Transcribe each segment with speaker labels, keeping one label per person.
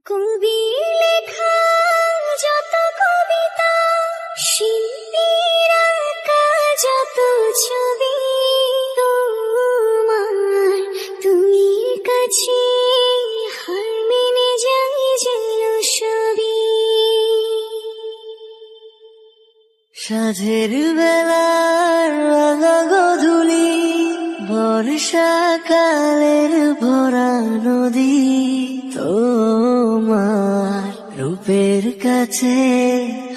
Speaker 1: কবি লেখা যত কবিতা, শিল্পীর আঁকা যত ছবি, তোমার তুমি কাছে হার মেনে যাই যেন সবই।
Speaker 2: সাঁঝের বেলার রাঙা গধূলি, বর্ষাকালের ভরা নদী, তোমার রূপের কাছে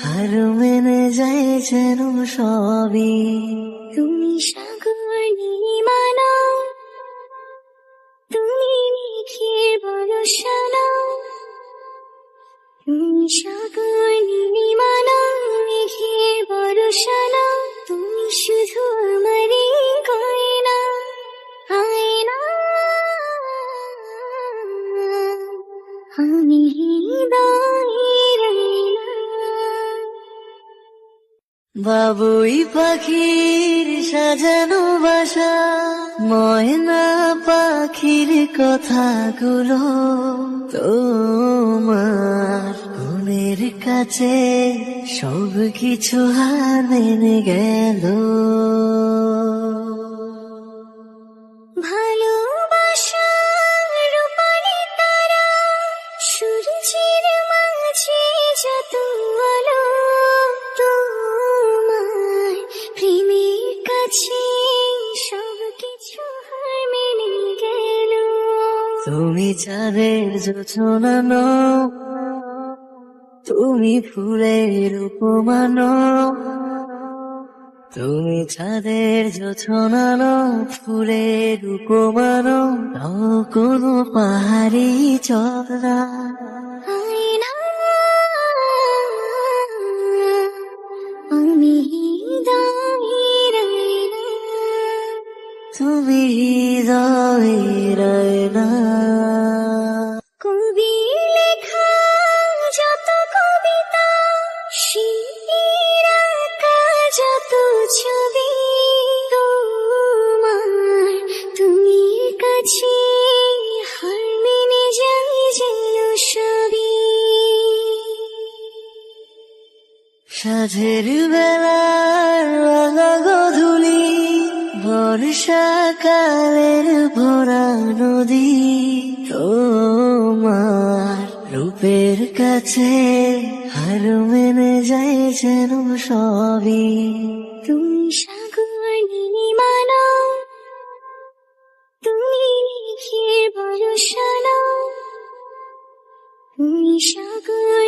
Speaker 2: হার মেনে যায় যেন সবই।
Speaker 1: তুমি সাগর নীলিমা নাও, তুমি মেঘের বর্ষা নাও, তুমি সাগর নীলিমা নাও, মেঘের বর্ষা নাও, তুমি শুধু আমারই গয়না, আয়না। আমি হৃদয়ের আয়না।
Speaker 2: বাবুই পাখির সাজানো বাসা, ময়না পাখির কথাগুলো তোমার মনের কাছে সব কিছু হার মেনে গেল।
Speaker 1: ভালোবাসার রূপালি তারা, সূর্যের মাঝে যত আলো, তোমার প্রেমের কাছে সব কিছু হার মেনে গেল।
Speaker 2: তুমি চাঁদের জোছনা নও, তুমি ফুলের উপমা নও, তুমি চাঁদের জোছনা নও, ফুলের উপমা নও, নও কোনো পাহাড়ি চড়া।
Speaker 1: আয়না, আমি হৃদয়ের আয়না।
Speaker 2: তুমি হৃদয়ের আয়না।
Speaker 1: কবি লেখা যত কবিতা, শিল্পীর আঁকা যত ছবি, তোমার তুমি কাছে হার মেনে যাই যেন সবই।
Speaker 2: সাঁঝের বেলার রাঙা গধূলি, বর্ষাকালের ভরা নদী, তোমার রূপের কাছে হার মেনে যায় যেন সবই।
Speaker 1: তুমি সাগর নীলিমা নাও, তুমি মেঘের বর্ষা নাও, তুমি সাগর